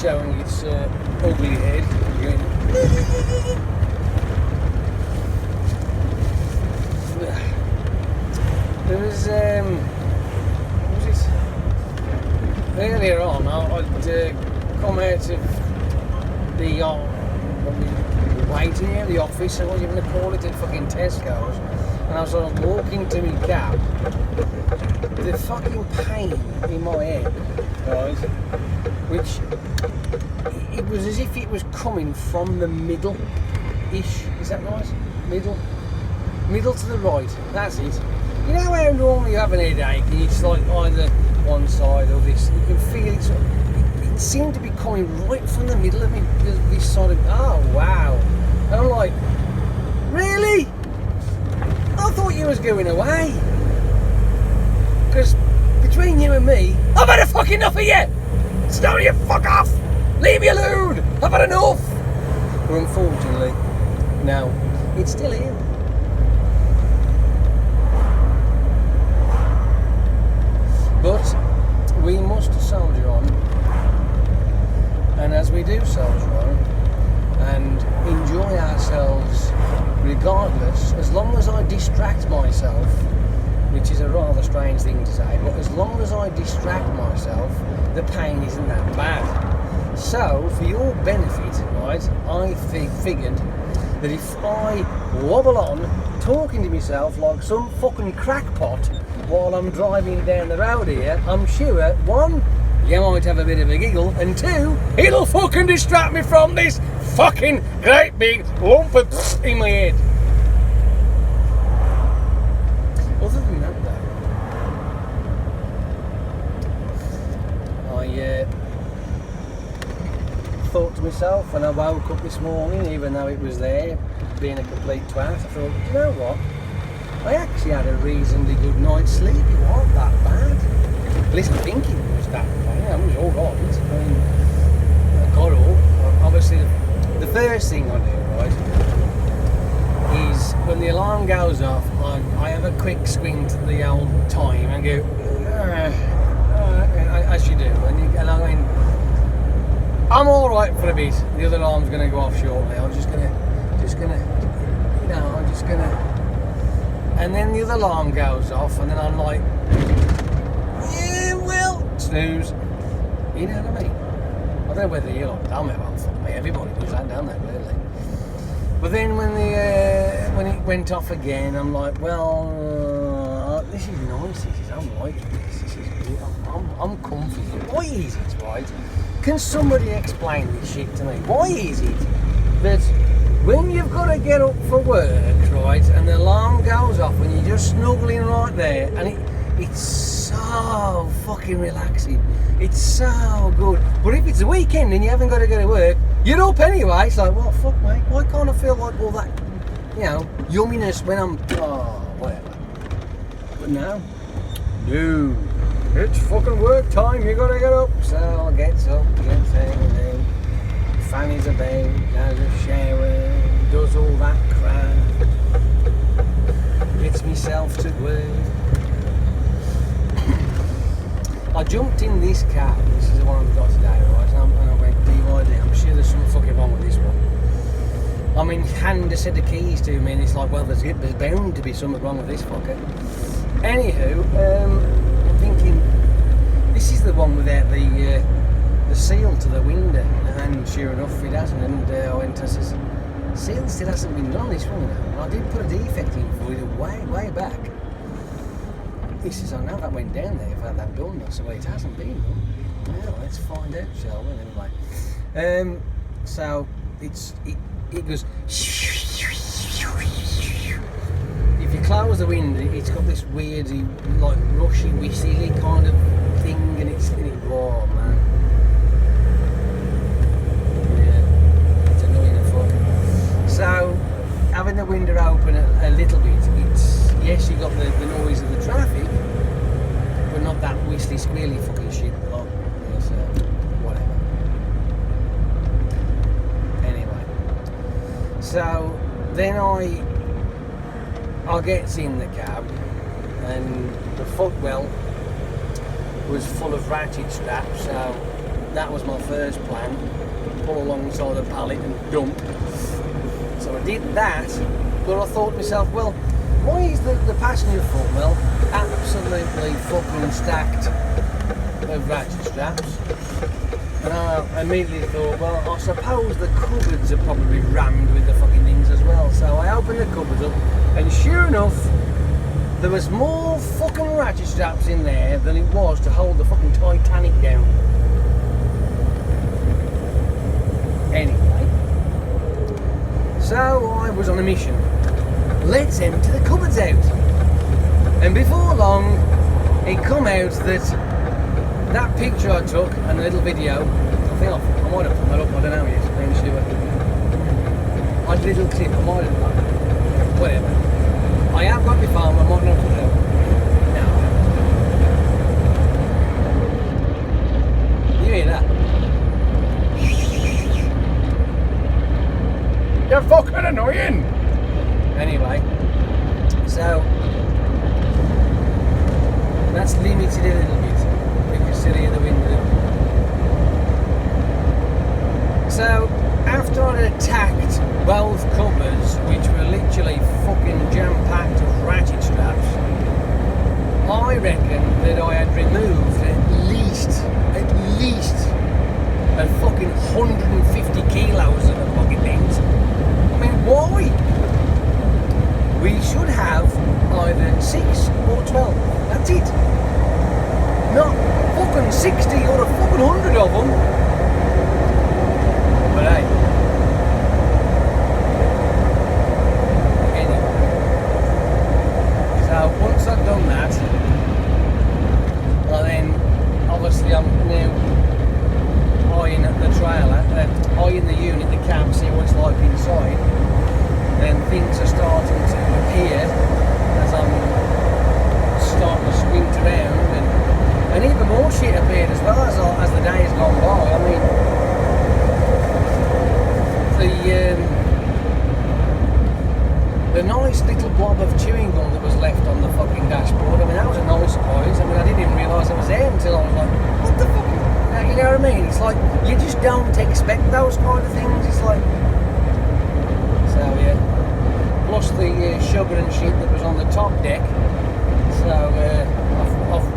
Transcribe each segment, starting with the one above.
showing its ugly head. There was, what was it? Earlier on, I'd come out of the waiting area, the office, or what you're going to call it, at fucking Tesco's, and I was sort of walking to my cab. The fucking pain in my head, right, which it was as if it was coming from the middle-ish, is that right? Middle to the right, that's it. You know how normally you have an headache and it's like either one side or this, you can feel it sort of, it seemed to be coming right from the middle of me, this sort of, oh wow. And I'm like, really? I thought you was going away. Because between you and me, I've had a fucking enough of you! Stop you, fuck off! Leave me alone! I've had enough! But unfortunately, no, it's still here. But we must soldier on, and as we do soldier on and enjoy ourselves regardless, as long as I distract myself, which is a rather strange thing to say, but as long as I distract myself, the pain isn't that bad. So, for your benefit, right, I figured that if I wobble on, talking to myself like some fucking crackpot while I'm driving down the road here, I'm sure, one, you might have a bit of a giggle, and two, it'll fucking distract me from this fucking great big lump of in my head. Other than that, though, I thought to myself when I woke up this morning, even though it was there, being a complete twat, I thought, you know what? I actually had a reasonably good night's sleep. It wasn't that bad. At least I think it was that bad. It was all right. I mean, I got up. Obviously, the first thing I do, right, is when the alarm goes off, I have a quick swing to the old time and go, as you do. And I mean, I'm all right for a bit. The other alarm's going to go off shortly. I'm just gonna, you know, I'm just gonna. And then the other alarm goes off, and then I'm like, yeah, well, snooze. You know what I mean? I don't know whether you're like, damn it, well, fuck me, everybody does that, don't they, really? But then when it went off again, I'm like, well, this is nice, I'm liking this, this is good, I'm comfy. Why is it, right? Can somebody explain this shit to me? Why is it that when you've got to get up for work, right, and the alarm goes off and you're just snuggling right there, and it's so fucking relaxing, it's so good, but if it's a weekend and you haven't got to go to work, you're up anyway. It's like, well, fuck mate, why can't I feel like all that, you know, yumminess when I'm, whatever. But no, it's fucking work time, you got to get up. So I get up, gets everything, fannies about, goes a shower, does all that crap, gets myself to work. I jumped in this cab, this is the one I've got today, right, and I went DYD, I'm sure there's something fucking wrong with this one. I mean, hand a set of keys to me and it's like, well, there's bound to be something wrong with this fucker. Anywho, I'm thinking, this is the one without the seal to the window, and sure enough it hasn't, and I went and says, seal still hasn't been done this one, and I did put a defect in for it way back. He says, I know that went down there, if I had that done. I said, well, it hasn't been done. Well, let's find out, shall we? Anyway, so it goes. If you close the window, it's got this weird, like rushy, whistly kind of thing, and it's warm, man. Yeah, it's annoying as fuck. So, having the window open a little bit, it's, yes, you got the noise of the traffic, but not that whistly, squealy fucking shit. Like, yes, whatever. Anyway, so then I gets in the cab, and the footwell was full of ratchet straps, so that was my first plan. Pull alongside the pallet and dump. So I did that, but I thought to myself, well, why is the passenger footwell absolutely fucking stacked of ratchet straps? And I immediately thought, well, I suppose the cupboards are probably rammed with the fucking things as well. So I opened the cupboards up, and sure enough, there was more fucking ratchet straps in there than it was to hold the fucking Titanic down. Anyway, so I was on a mission. Let's empty the cupboards out. And before long, it come out that picture I took and the little video, I think I might have put that up, I don't know yet, I'm not sure. I did a little clip, I might have done. Whatever. I have got my phone, I might not put it up. No. You hear that? You're fucking annoying! Anyway, so that's limited a little bit. You can still hear the window. So after I'd attacked both cupboards, which were literally fucking jam-packed of ratchet straps, I reckon that I had removed at least a fucking 150 kilos of the fucking things. I mean, why? We should have either 6 or 12. That's it. Not fucking 60 or a fucking 100 of them. But hey. Anyway. So once I've done that, well then, obviously I'm now eyeing at the trailer, eyeing the unit, the cab, see what it's like inside. And things are starting to appear as I'm starting to squint around, and even more shit appeared as well as the day has gone by. I mean, the nice little blob of chewing gum that was left on the fucking dashboard, I mean, that was a nice surprise. I mean, I didn't even realise it was there until I was like, what the fuck? You know what I mean? It's like, you just don't expect those kind of things. It's like, so yeah. Plus the sugar and shit that was on the top deck. So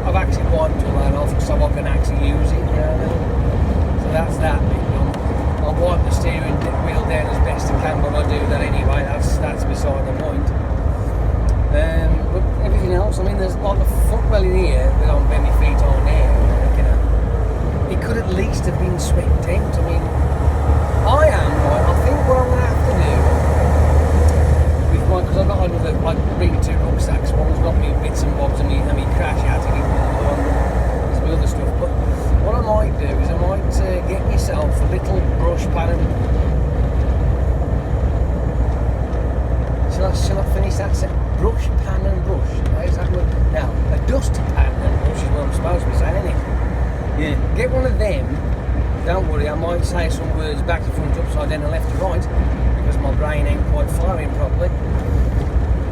I've actually wiped all that off so I can actually use it, you know what I mean? So that's that bit done. I'll wipe the steering wheel down as best I can, but I do that anyway, that's beside the point. But everything else, I mean, there's like a footwell in here that I'm very feet on there, you know. It could at least have been swept out. I mean, I think what I'm going to have to do, because I've got another, like, bring 2 rucksacks. One's got me bits and bobs and me crash out to get there's my other stuff. But what I might do is I might get myself a little brush pan and... Shall I finish that set? Brush, pan and brush. How's that look? Now, a dust pan and brush is what I'm supposed to be saying, isn't it? Yeah. Get one of them. Don't worry, I might say some words back to front, upside down and left to right, because my brain ain't quite firing properly.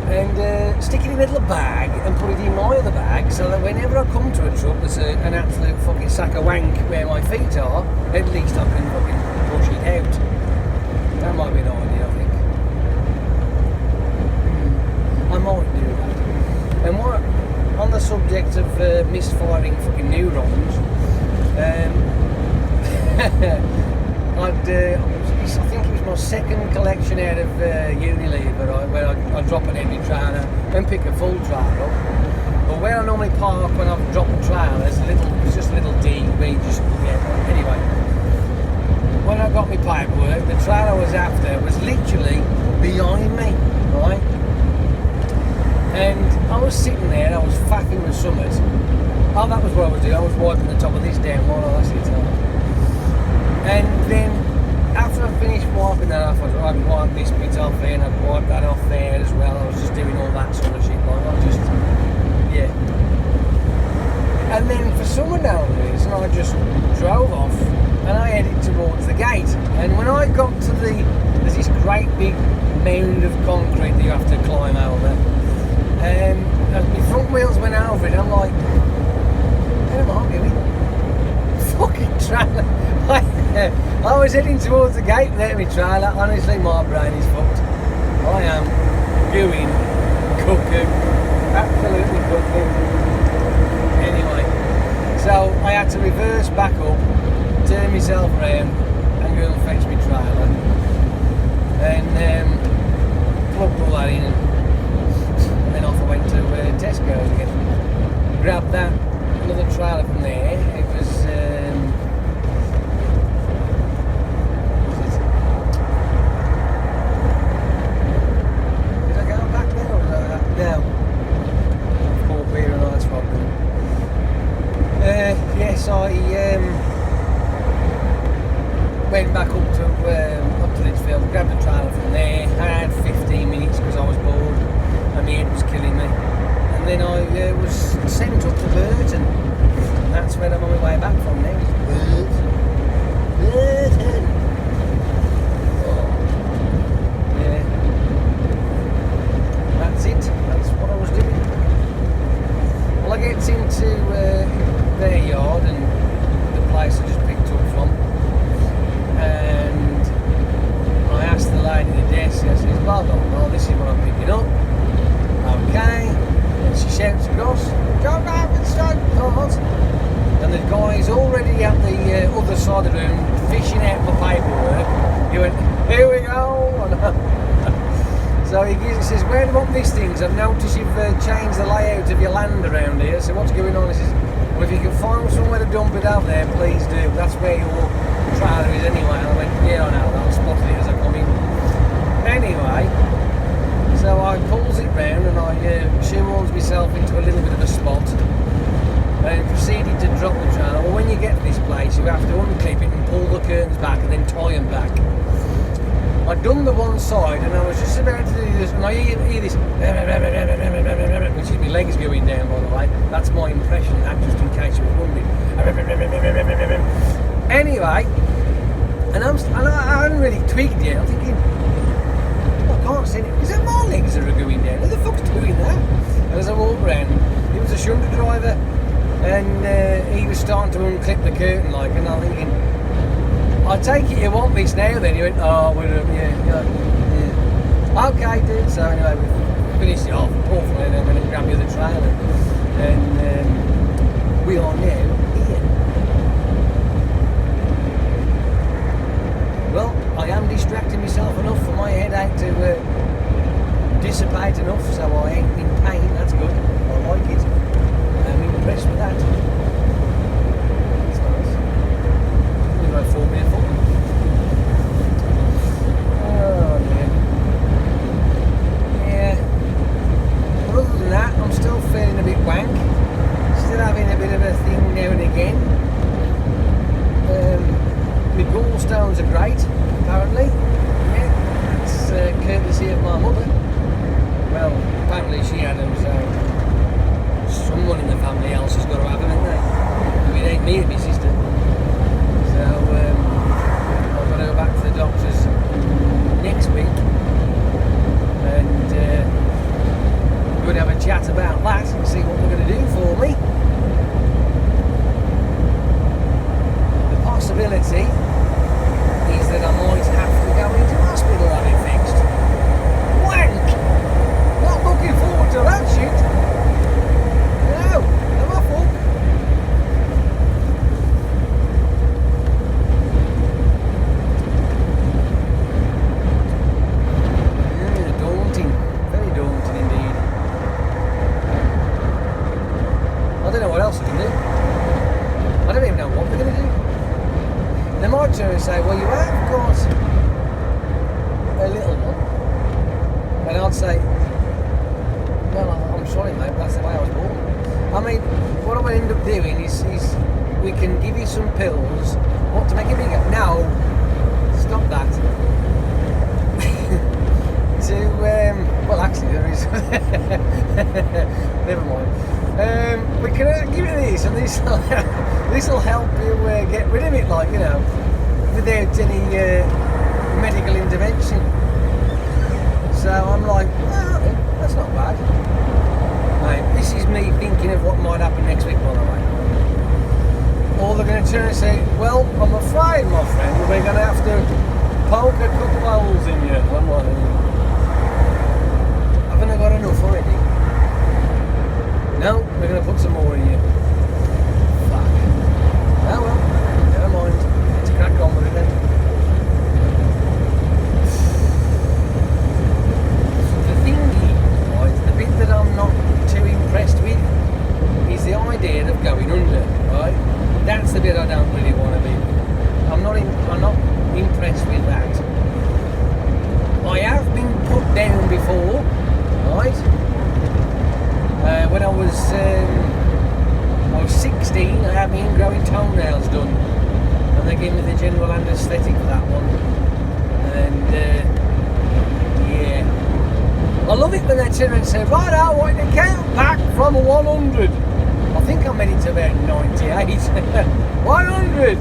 And stick it in a little bag and put it in my other bag, so that whenever I come to a truck that's an absolute fucking sack of wank where my feet are, at least I can fucking push it out. That might be an idea, I think. I might do that. And what, on the subject of misfiring fucking neurons, I think it was my second collection out of Unilever, where I drop an empty trailer and pick a full trailer up. But where I normally park when I've dropped the trailer, it's just a little D where you just, yeah, anyway. When I got my paperwork, the trailer I was after was literally behind me, right? And I was sitting there, I was faffing with something. Oh, that was what I was doing, I was wiping the top of this down while I was sitting there. And then, after I finished wiping that off, I'd wipe this bit off there and I'd wipe that off there as well. I was just doing all that sort of shit, like, I just, yeah. And then for some unknown reason, I just drove off and I headed towards the gate. And when I got to there's this great big mound of concrete that you have to climb over. And as my front wheels went over it, I'm like, how am I doing? fucking trailer. I was heading towards the gate without my trailer. Honestly, my brain is fucked. I am going cuckoo. Absolutely cuckoo. Anyway, so I had to reverse back up, turn myself around, and go and fetch my trailer. And plugged all that in, and then off I went to Tesco's again. Grabbed that, another trailer from there. It was did I go back there or was I no? Poor beer and ice problem. Yes, I went back up to Litchfield, grabbed the trailer from there. I had 15 minutes because I was bored and my head was killing me. And then I was sent up to Burton. And that's where I'm on my way back from now. Burton. Oh. Yeah. That's it. That's what I was doing. Well, I get into their yard and the place I just picked up from. And I asked the lady at the desk, I says, blah, blah, blah, this is what I'm picking up. Okay. And she shouts across, go back and start cars. And the guy's already at the other side of the room fishing out my paperwork. He went, here we go. So he says, where do you want these things? I've noticed you've changed the layout of your land around here. So what's going on? He says, well, if you can find somewhere to dump it out there, please do. That's where your trailer is anyway. And I went, yeah, I know, I'll spot it as I come in. Anyway, so I pulls it round and I shoehorns myself into a little bit of a spot and proceeded to drop the trailer. Well, when you get to this place, you have to unclip it and pull the curtains back and then tie them back. I'd done the one side and I was just about to do this, and I hear this, which is my legs going down, by the way. That's my impression, that just in case you were wondering. Anyway, and I hadn't really tweaked yet. I'm thinking, I can't see it. Is it my legs that are going down? Who the fuck's doing that? And as I walked around, it was a shunter driver, and he was starting to unclip the curtain, like, and I'm thinking, I take it you want this now then? He went, oh, yeah. Okay, dude. So anyway, we finished it off, hopefully, and then I'm going to grab the other trailer. And we are now here. Well, I am distracting myself enough for my headache to dissipate enough, so I ain't in pain. That's good. I like it. I'm impressed with that. That's nice. Only about 4 minutes full. Oh dear. Yeah. But other than that, I'm still feeling a bit wank. Still having a bit of a thing now and again. My gallstones are great, apparently. Yeah, it's courtesy of my mother. Well, apparently she had them, so someone in the family else has got to have them, haven't they? It ain't me and my sister. So I've got to go back to the doctors next week, and we're going to have a chat about that and see what they're going to do for me. The possibility is that I might have to go into hospital and have it fixed. Wank! Not looking forward to that shit. No, not my fault. Yeah, daunting. Very daunting indeed. I don't know what else I can do. I don't even know what we're going to do. They might turn and say, well, you have got a little one. And I'd say, well, I'm sorry, mate, but that's the way I was born. I mean, what I would end up doing is we can give you some pills. What, to make it bigger? No, stop that. Well, actually, there is. Never mind. We can give you this, and this will help you get rid of it, like, you know, without any medical intervention. So I'm like, oh, that's not bad. Mate, this is me thinking of what might happen next week, by the way. Or they're going to turn and say, afraid, my friend, we're going to have to poke a couple holes in you. I'm like, haven't I got enough already? No, we're going to put some more in you. Fuck. Oh well, never mind. Let's crack on with it then. The thing is, right, the bit that I'm not too impressed with is the idea of going under, right? That's the bit I don't really want to be. I'm not impressed with that. I have been put down before, right? When I was 16, I had my ingrowing toenails done, and they gave me the general anaesthetic for that one. And yeah, I love it when they turn around and say, right, I want to count back from 100. I think I made it to about 98. 100!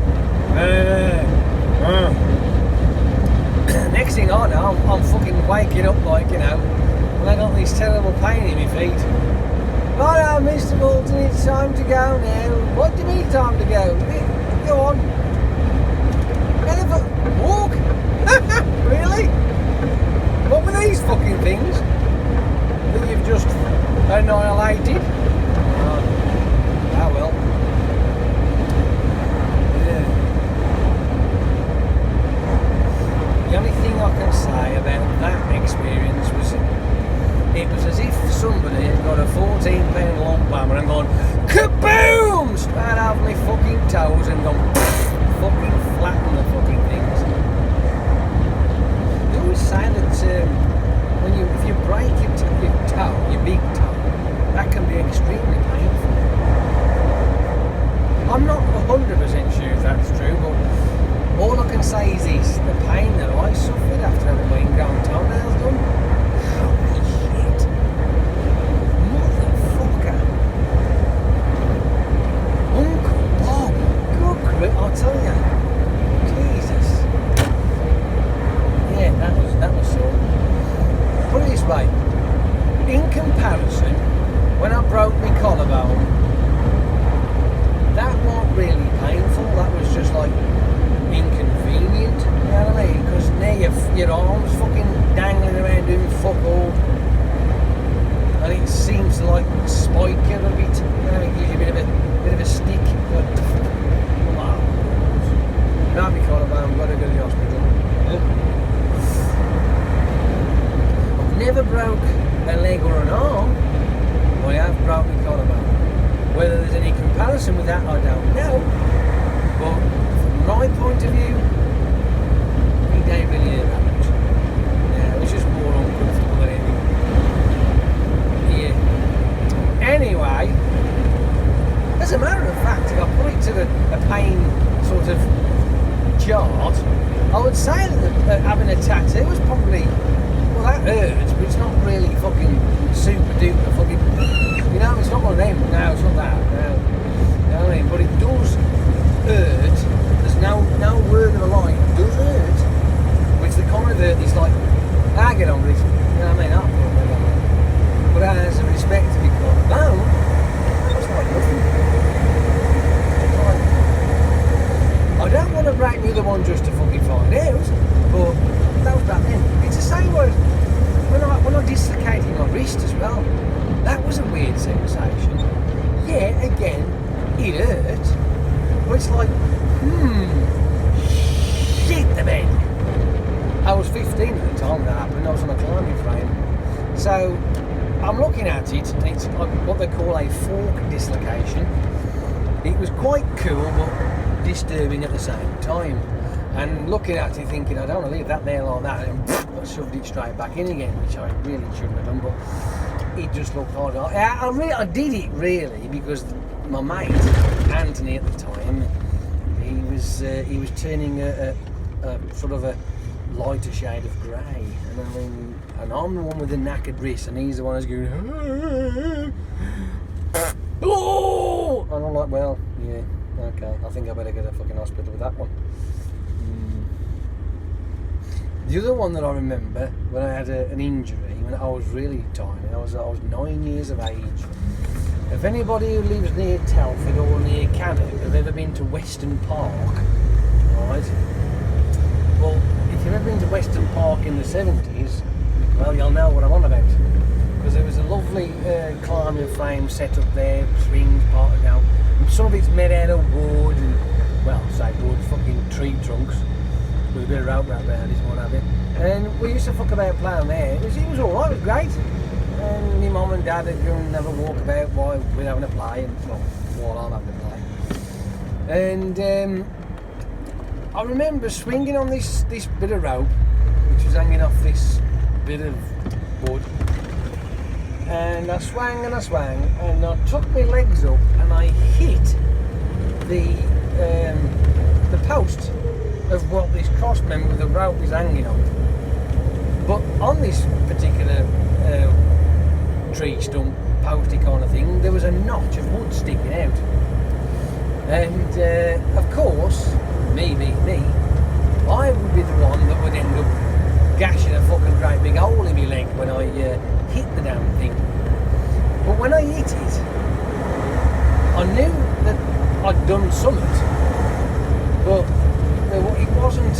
Next thing I know, I'm fucking waking up like, you know, and I got this terrible pain in my feet. Right, Mr. Bolton, it's time to go now. What do you mean time to go? Go on. Walk? Really? What were these fucking things that you've just annihilated? Ah well. Yeah. The only thing I can say about that experience was it was as if somebody had got a 14-pound long hammer and gone kaboom straight out my fucking toes and gone fucking flatten the fucking things. They always say that if you break your toe, your big toe, that can be extremely painful. I'm not 100% sure if that's true, but all I can say is this: the pain that I suffered after having my ingrown toenails done. Holy shit. Motherfucker. Uncle Bob. Good grief, I'll tell you. Jesus. Yeah, that was so. Put it this way. In comparison, when I broke my collarbone, that wasn't really painful, that was just like inconvenient, you know what I mean? Because now your arms fucking dangling around doing fuck all, and it seems to like spike it a bit, you know, it gives you a bit of a stick, but wow. Not my collarbone, I've got to go to the hospital. I've never broke a leg or an arm, but I have broke my collarbone. Whether there's any comparison with that, I don't know. But from my point of view, he don't really hear that much. Yeah, it was just more uncomfortable than anything. Yeah. Anyway, as a matter of fact, if I put it to a pain sort of chart, I would say that having a tattoo was probably, well, that hurts, but it's not really fucking super duper fucking. You know, it's not one of them. No, it's not that. No. You know what I mean? But it does hurt. There's no word of a lie. It does hurt. Which the kind of hurt is like, I get on with it. You know what I mean? I'll put it on. But as a respect to be collarbone, it's like nothing. I don't want to break the other one just to fucking find out. But that was back then. It's the same way when I dislocated my wrist as well. That was a weird sensation. Yeah, again, it hurt. But it's like, shit the bed. I was 15 at the time that happened. I was on a climbing frame. So, I'm looking at it. It's what they call a fork dislocation. It was quite cool, but disturbing at the same time. And looking at it thinking, I don't want to leave that there like that, and I shoved it straight back in again, which I really shouldn't have done, but it just looked hard. I did it really because my mate Anthony at the time, he was turning a sort of a lighter shade of grey, and I'm the one with the knackered wrist, and he's the one who's going oh, and I'm like, well, yeah, okay, I think I better go to fucking hospital with that one. The other one that I remember when I had an injury, when I was really tiny, I was 9 years of age. If anybody who lives near Telford or near Cannock have ever been to Weston Park, right? Well, if you've ever been to Western Park in the 70s, well, you'll know what I'm on about. Because there was a lovely climbing frame set up there, swings, part of now. And some of it's made out of wood, and, well, say wood, fucking tree trunks, with a bit of rope wrapped around it, what have you. And we used to fuck about playing there. It was alright, it was great. And my mum and dad would go and have a walk about while we're having a play, and well, while I'm having a play. And I remember swinging on this bit of rope, which was hanging off this bit of wood. And I swang, and I took my legs up and I hit the post of what this cross member with the rope is hanging on. But on this particular tree stump, posty kind of thing, there was a notch of wood sticking out. And of course, me, I would be the one that would end up gashing a fucking great big hole in my leg when I hit the damn thing. But when I hit it, I knew that I'd done something, but it wasn't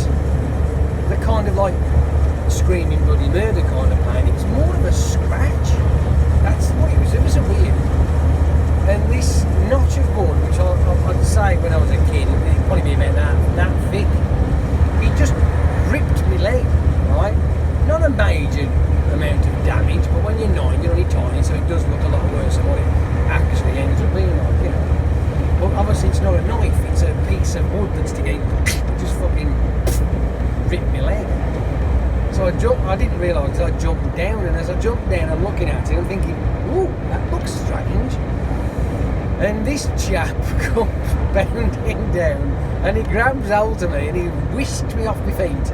the kind of like screaming bloody murder kind of pain. It was more of a scratch. That's what it was. It was a weird. And this notch of wood, which I'd say when I was a kid, it'd probably be about that thick, it just ripped my leg, right? Not a major amount of damage, but when you're 9, you're only tiny, so it does look a lot worse than what it actually ends up being like, you know. But obviously it's not a knife, it's a piece of wood that's sticking, just fucking ripped my leg. So I didn't realise I jumped down, and as I jumped down, I'm looking at it, I'm thinking, ooh, that looks strange. And this chap comes bounding down, and he grabs hold of me, and he whisks me off my feet.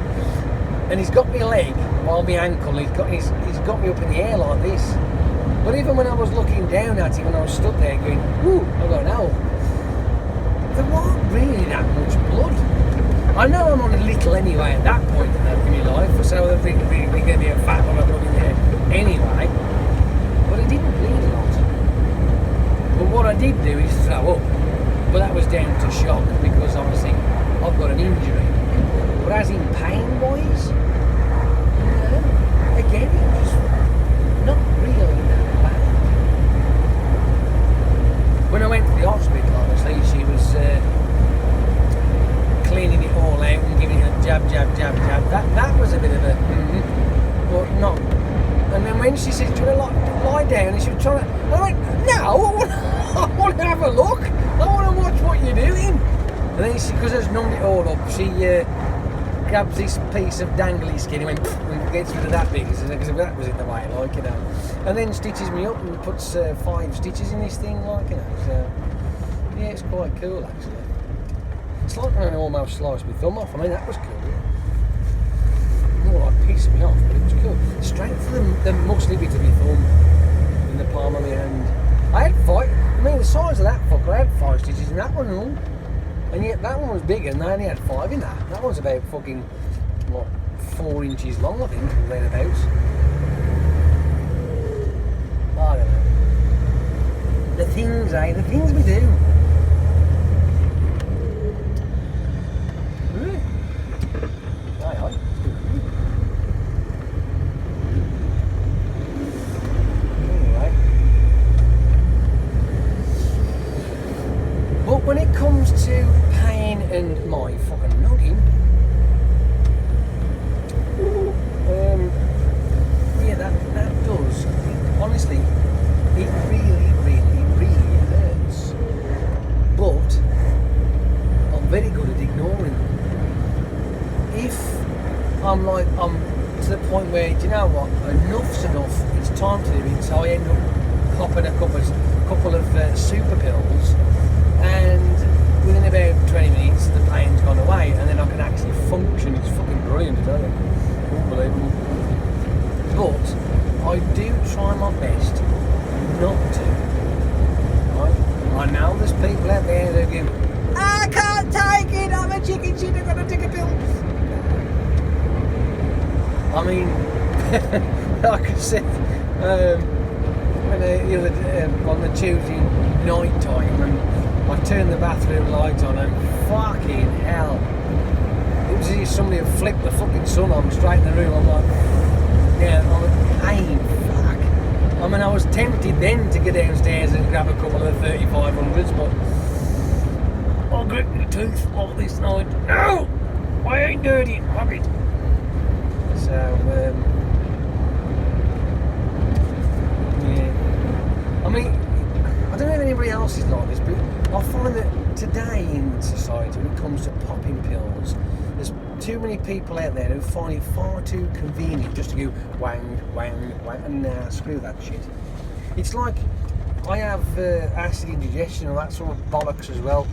And he's got my leg, while my ankle, he's got me up in the air like this. But even when I was looking down at him, when I was stood there going, ooh, I don't know, there wasn't really that much blood. I know I'm on a little anyway at that point in my life, so they're really going to be a fat lot of blood in there anyway. But it didn't bleed a lot. But what I did do is throw up. But that was down to shock, because obviously I've got an injury. But as in pain-wise, again, it was not really that bad. When I went to the hospital, honestly, she was cleaning it all out and giving it a jab. That was a bit of a, but not. And then when she said, do you want to lie down? And she was trying to, I went, no, I want to have a look. I want to watch what you're doing. And then she, because I numbed it all up, she grabs this piece of dangly skin and went, and gets rid of that bit, because that was in the way, like, you know. And then stitches me up and puts 5 stitches in this thing, like, you know. So, yeah, it's quite cool, actually. It's like when I almost sliced my thumb off. I mean, that was cool. More like pissing me off, but it was cool. Straight for the muscly bit of my thumb in the palm of my hand. I had 5. I mean, the size of that fucker, I had 5 stitches in that one and all. And yet that one was bigger, and I only had 5 in that. That one's about fucking, what, 4 inches long, I think, or thereabouts. I don't know. The things we do. Aye. Anyway. But when it comes to pain and my fucking noggin, yeah, that does. Honestly, it really hurts. But I'm very good at ignoring them. If I'm to the point where, do you know what, enough's enough, it's time to do it, so I end up popping a couple of super pills, and within about 20 minutes the pain's gone away, and then I can actually function. It's fucking brilliant, isn't it? Unbelievable. But I do try my best not to. Right? I know there's people out there that go, I can't take it, I'm a chicken shit, I've got to take a pill. I mean, like I said, on the Tuesday night time, and I turned the bathroom lights on, and fucking hell, it was as if somebody had flipped the fucking sun on straight in the room. I'm like, yeah, I'm like, hey, fuck. I mean, I was tempted then to go downstairs and grab a couple of 3500s, but I'll grip my tooth like this night. No! I ain't dirty, fuck it. So, yeah. I mean, I don't know if anybody else is like this, but I find that today in society, when it comes to popping pills, there's too many people out there who find it far too convenient just to go wang, wang, wang, and screw that shit. It's like I have acid indigestion and that sort of bollocks as well,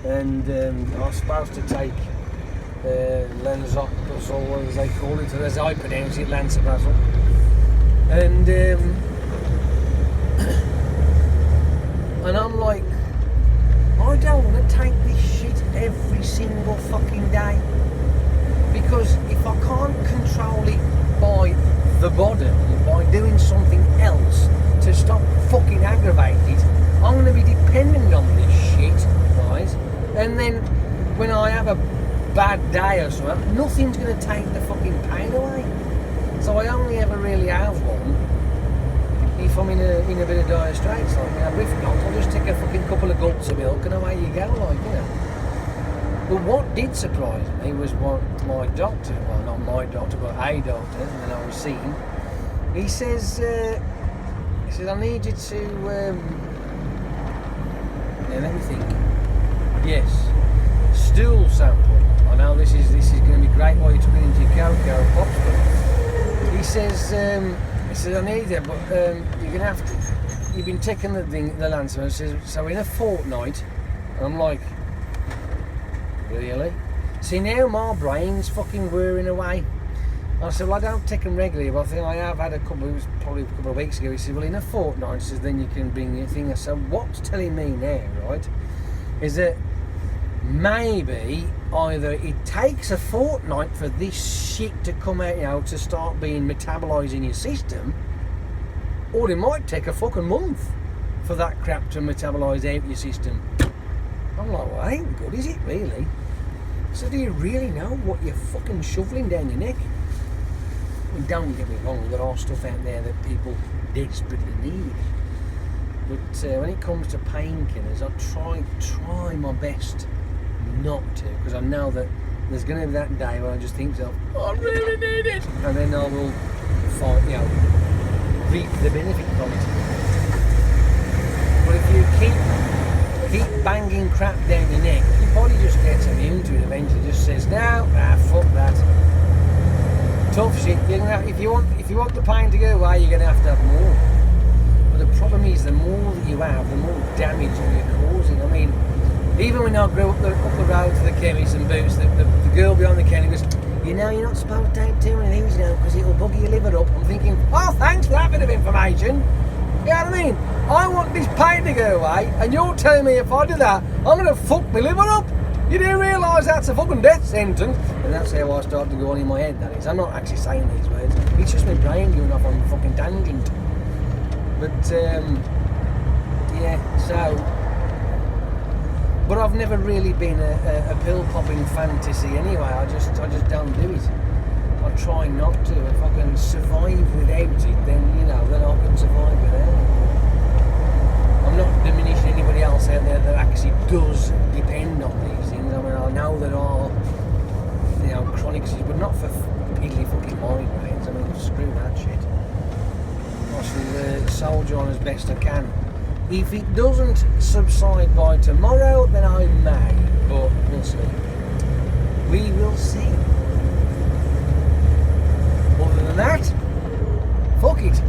and I'm supposed to take lansoprazole, as they call it, or as I pronounce it, lansoprazole, and I'm like, I don't want to take this shit every single fucking day, because if I can't control it by the body, by doing something else to stop fucking aggravating it, I'm going to be dependent on this shit, right? And then when I have a bad day or something, nothing's going to take the fucking pain away. So I only ever really have one if I'm in a bit of dire straits, like, you know. If not, I'll just take a fucking couple of gulps of milk and away you go, like, you know. But what did surprise me was what my doctor, well, not my doctor, but a doctor that I was seeing, he says, I need you to, yeah, let me think. Yes, stool sample. I know this is going to be great while you took it into your cocoa pops, but he says, I need it, but you're going to have to, you've been taking the Lancer, so in a fortnight, and I'm like, really? See, now my brain's fucking whirring away. I said, well, I don't take them regularly, but I think I have had a couple, it was probably a couple of weeks ago. He said, well, in a fortnight, he says, then you can bring your thing. So what's telling me now, right, is that maybe either it takes a fortnight for this shit to come out, you know, to start being metabolised in your system, or it might take a fucking month for that crap to metabolise out your system. I'm like, well, that ain't good, is it, really? So do you really know what you're fucking shoveling down your neck? I mean, don't get me wrong, there are stuff out there that people desperately need. But when it comes to painkillers, I try my best not to, because I know that there's going to be that day where I just think to myself, I really need it, and then I will find, you know, reap the benefit from it. But if you keep banging crap down your neck, your body just gets immune to it eventually. Just says, no, fuck that. Tough shit. You're gonna have, if you want the pain to go away, you're going to have more. But the problem is, the more that you have, the more damage you're causing. I mean, even when I grew up the road to the chemist and boots, the girl behind the counter goes, you know, you're not supposed to take too many things now because it'll bugger your liver up. I'm thinking, oh, thanks for that bit of information. You know what I mean? I want this pain to go away, and you're telling me if I do that, I'm going to fuck my liver up? You do realise that's a fucking death sentence? And that's how I start to go on in my head, that is. I'm not actually saying these words. It's just my brain going off on a fucking tangent. But, yeah, so... But I've never really been a pill-popping fantasy anyway. I just don't do it. I try not to. If I can survive without it, then, you know, then I can survive without it. I'm not diminishing anybody else out there that actually does depend on these things. I mean, I know there are, you know, chronic issues, but not for piddly fucking migraines. I mean, screw that shit. I shall soldier on as best I can. If it doesn't subside by tomorrow, then I may, but we'll see. We will see. Other than that, fuck it.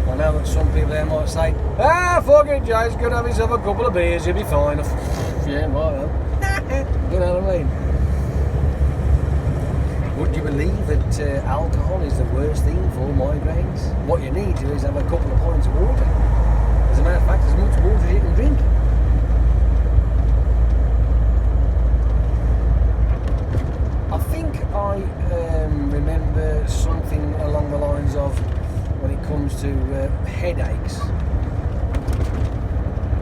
I know that some people there might say, fuck it, Jay's gonna have himself a couple of beers, he'll be fine. Yeah, right. You know what I mean? Would you believe that alcohol is the worst thing for migraines? What you need to is have a couple of pints of water. As a matter of fact, as much water as you can drink. I think I remember something along the lines of, when it comes to headaches,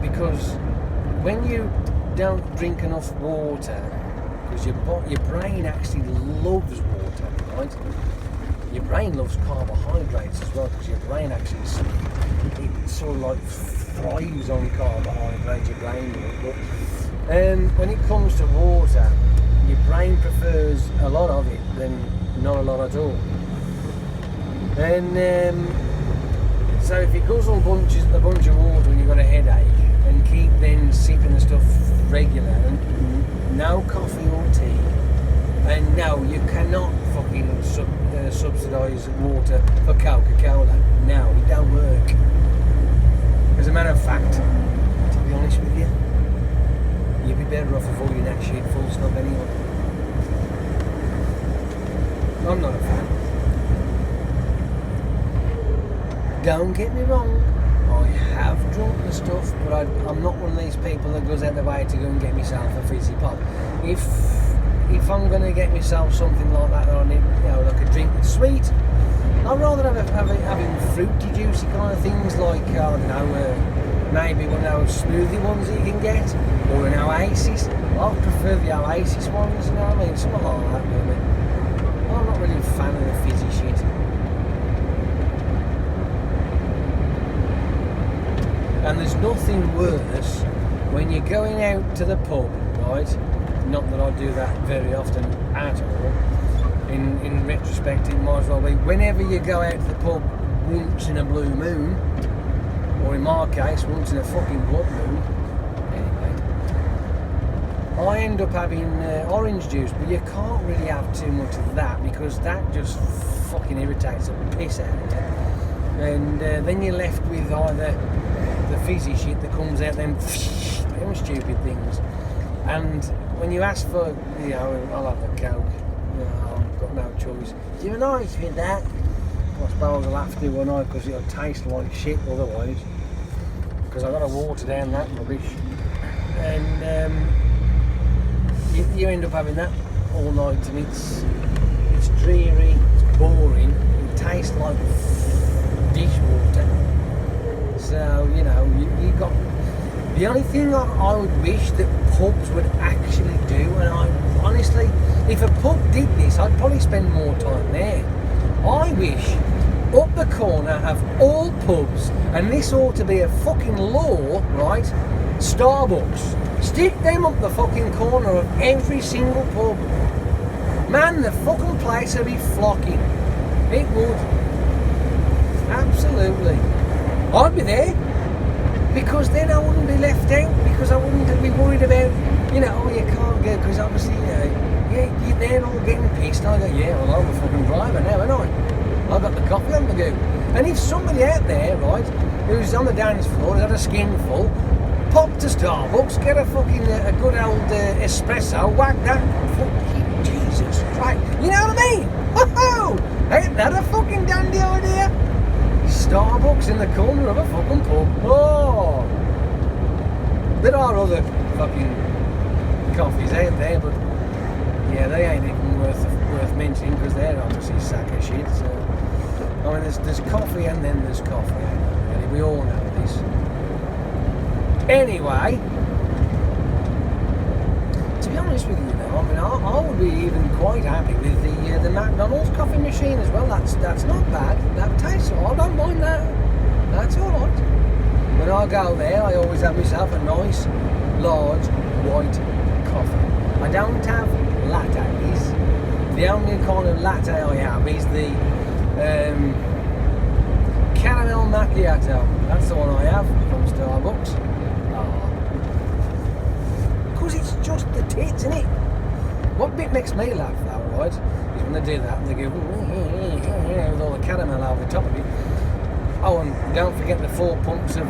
because when you don't drink enough water, because your brain actually loves water, right? Your brain loves carbohydrates as well, because your brain actually it sort of like thrives on carbohydrates, your brain does. But when it comes to water, your brain prefers a lot of it than not a lot at all. And so if you guzzle a bunch of water when you've got a headache, and keep then sipping the stuff regular, and no coffee or tea, and no, you cannot fucking subsidise water for Coca-Cola. No, it don't work. As a matter of fact, to be honest with you, you'd be better off avoiding that shit full stop anyway. I'm not a fan. Don't get me wrong, I have drunk the stuff, but I'm not one of these people that goes out the way to go and get myself a fizzy pop. If I'm going to get myself something like that, I need, like a drink that's sweet, I'd rather having fruity, juicy kind of things like, I don't know, maybe one of those smoothie ones that you can get, or an Oasis. I prefer the Oasis ones, you know what I mean? Something like that, really. I'm not really a fan of the fizzy shit. And there's nothing worse when you're going out to the pub, right? Not that I do that very often at all. In retrospect, it might as well be whenever you go out to the pub once in a blue moon, or in my case, once in a fucking blood moon. Anyway, I end up having orange juice, but you can't really have too much of that because that just fucking irritates the piss out of you. And then you're left with either the fizzy shit that comes out them stupid things, and when you ask for, I'll have a Coke, I've got no choice. Do you nice with that? I suppose I'll have to, won't I, because it'll taste like shit otherwise, because I've got to water down that rubbish. And you end up having that all night, and it's dreary, it's boring, it tastes like dishwater. So, you got... The only thing I would wish that pubs would actually do, and I honestly, if a pub did this, I'd probably spend more time there. I wish, up the corner of all pubs, and this ought to be a fucking law, right? Starbucks. Stick them up the fucking corner of every single pub. Man, the fucking place would be flocking. It would. Absolutely. I'd be there, because then I wouldn't be left out, because I wouldn't be worried about, you can't go, because obviously, you're there all getting pissed. I go, well, I'm a fucking driver now, ain't I? I've got the coffee on the go. And if somebody out there, right, who's on the dance floor, has had a skinful, pop to Starbucks, get a fucking, a good old espresso, whack that, fucking Jesus Christ, you know what I mean? Woohoo! Ain't that a fucking dandy idea? Starbucks in the corner of a fucking pub. Oh! There are other fucking coffees out there, but they ain't even worth mentioning, because they're obviously a sack of shit. So, I mean, there's coffee and then there's coffee. Really. We all know this. Anyway, to be honest with you, I would be even quite happy with the McDonald's coffee machine as well. That's not bad. That tastes I don't mind that. That's all right. When I go there, I always have myself a nice, large, white coffee. I don't have lattes. The only kind of latte I have is the caramel macchiato. That's the one I have from Starbucks. Because it's just the tits, isn't it? What bit makes me laugh though, right, is when they do that and they go with all the caramel over the top of it. Oh, and don't forget the 4 pumps of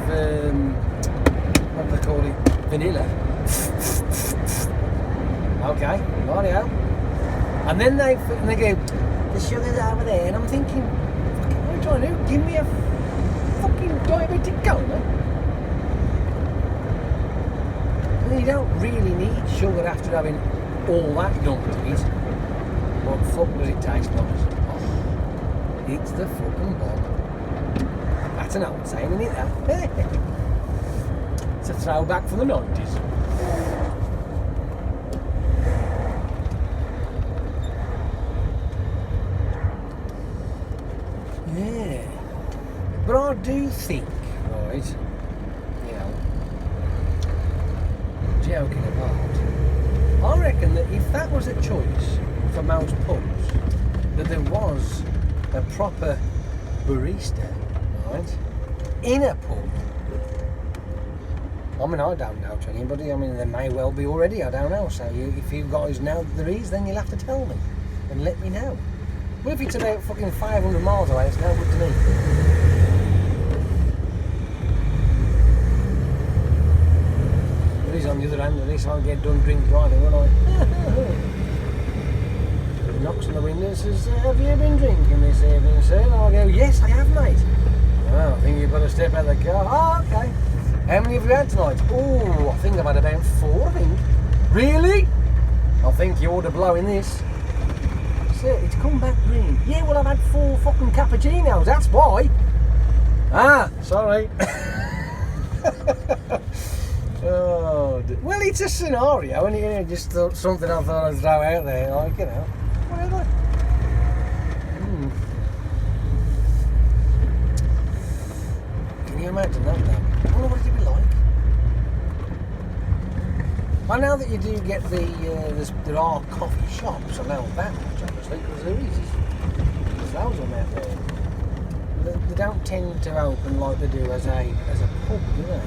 what do they call it? Vanilla. Okay, rightio. And then they go, the sugar's over there, and I'm thinking, fucking, what are you trying to do? Give me a fucking diabetic cola. And you don't really need sugar after having all that done to it. What fuck does it taste like? Oh, it's the fucking bomb. That's an old saying, isn't it, that? It's a throwback from the 90s. Yeah. But I do think, right, you know, joking apart, I reckon that if that was a choice for most pubs, that there was a proper barista, right, in a pub. I mean, I don't know to anybody. I mean, there may well be already. I don't know. So if you guys know that there is, then you'll have to tell me and let me know. Well, if it's about fucking 500 miles away, it's no good to me. But he's on the other end of this. I'll get done drink driving, won't I? He knocks on the window and says, "Have you been drinking this evening, sir?" And I'll go, "Yes, I have, mate." "Well, I think you've got to step out of the car." "Oh, okay. How many have you had tonight?" "Oh, I think I've had about 4, I think." "Really?" "I think you ought to blow in this." "Sir, it's come back green." "Yeah, well, I've had 4 fucking cappuccinos, that's why." "Ah, sorry." Oh, well, it's a scenario, and it just something I thought I'd throw out there, like, you know, whatever. Can you imagine that, though? I wonder what it'd be like. I know that you do get there are coffee shops around that much, obviously, because there's loads of them out there. They don't tend to open like they do as a pub, do they?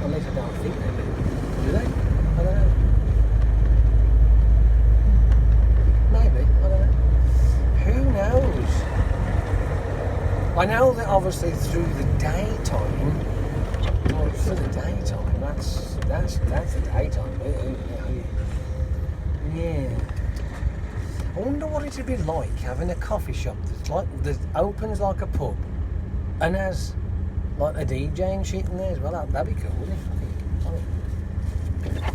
At least I don't think they do. Do they? I don't know. Maybe, I don't know. Who knows? I know that obviously through the daytime, that's the daytime, yeah. I wonder what it'd be like having a coffee shop that opens like a pub and has like a DJ and shit in there as well. That'd be cool, wouldn't it? I think.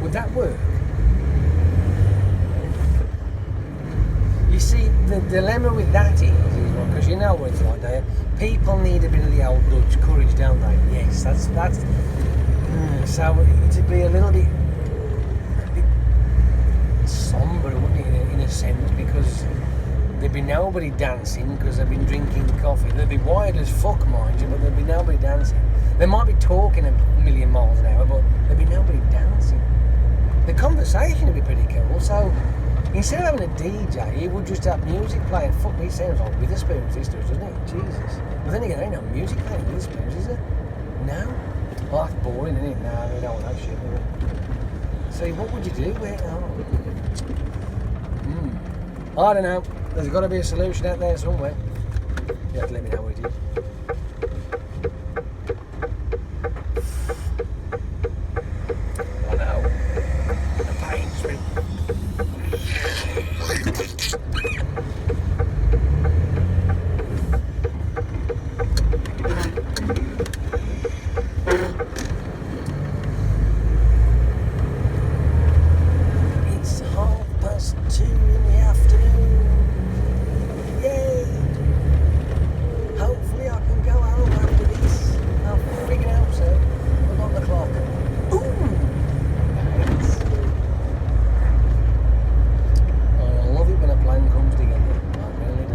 Would that work? You see, the dilemma with that is because you know what it's like there. People need a bit of the old Dutch courage, don't they? Yes, that's. So it'd be a bit sombre, wouldn't it, in a sense, because there'd be nobody dancing because they've been drinking coffee. They'd be wired as fuck, mind you, but there'd be nobody dancing. They might be talking a million miles an hour, but there'd be nobody dancing. The conversation would be pretty cool. So instead of having a DJ, he would just have music playing. Fuck me, sounds like Witherspoon's sisters, doesn't it? Jesus. But then again, there ain't no music playing Witherspoon's, is there? No? Well, that's boring, isn't it? No, we don't want that shit, do we? So what would you do? I don't know. There's got to be a solution out there somewhere. You have to let me know what it is. I know. The pain's been... It's 2:30 in the afternoon. Yay! Hopefully I can go home after this. I'm freaking out, sir. Look on the clock. Ooh! Nice. I love it when a plan comes together. I really do.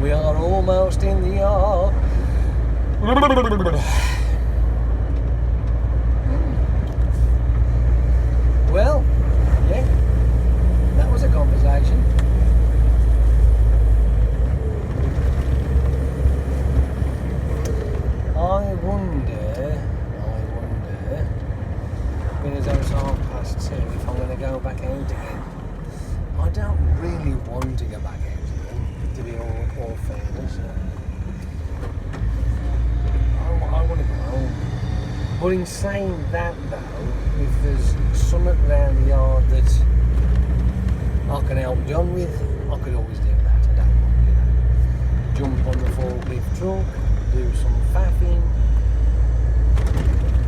We are almost in the yard. Well, yeah, that was a conversation. I wonder, because it's 2:30, if I'm going to go back out again. I don't really want to go back out again, to be all fairness. I want to go home. But in saying that, though, if there's something around the yard that I can help John with, I could always do that. I don't mind, jump on the forklift truck, do some faffing.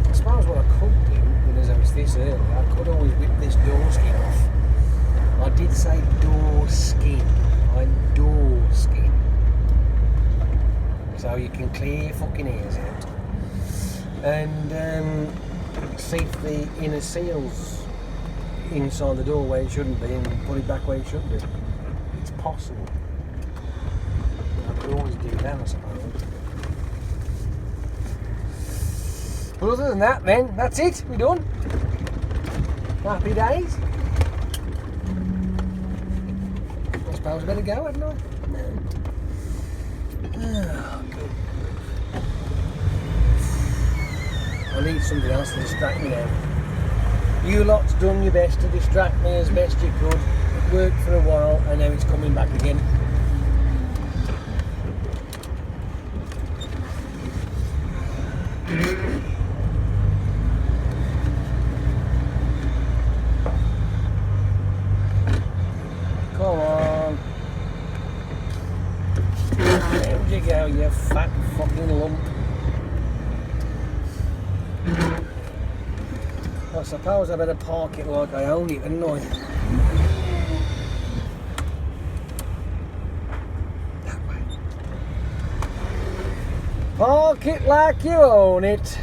I suppose what I could do, because I was this early, I could always whip this door skin off. I did say door skin. Door skin. So you can clear your fucking ears out. And see if the inner seals inside the door where it shouldn't be and put it back where it should be. It's possible. I could always do that, I suppose. But other than that, then, that's it. We're done. Happy days. I suppose I better go, hadn't I? Oh, good. I need something else to distract me now. You lot's done your best to distract me as best you could. It worked for a while and now it's coming back again. Come on. There you go, you fat fucking lump. I suppose I better park it like I own it, hadn't I? That way. Park it like you own it.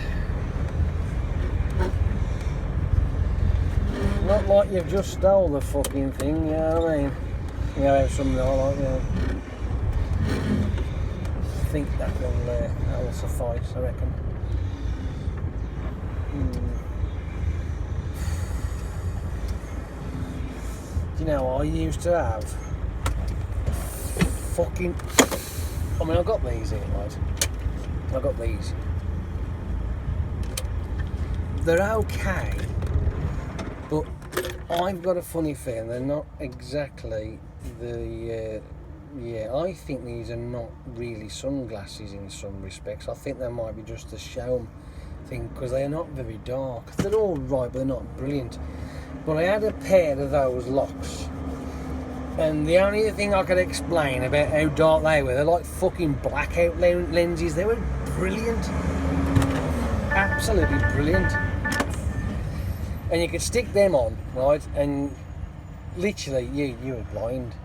Not like you've just stole the fucking thing, you know what I mean? You know, have something like that. I think that'll suffice, I reckon. Do you know, I used to have fucking... I mean, I got these here, right? I got these. They're okay, but I've got a funny feeling they're not exactly the... yeah, I think these are not really sunglasses in some respects. I think they might be just a show thing, because they are not very dark. They're all right, but they're not brilliant. But I had a pair of those locks, and the only thing I could explain about how dark they were, they're like fucking blackout lenses. They were brilliant, absolutely brilliant. And you could stick them on, right, and literally you were blind.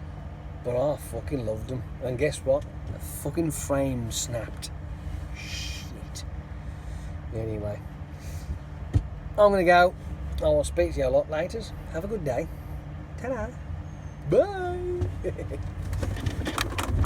But I fucking loved them. And guess what? The fucking frame snapped. Shit. Anyway, I'm gonna go. I will speak to you a lot later. Have a good day. Ta-da. Bye.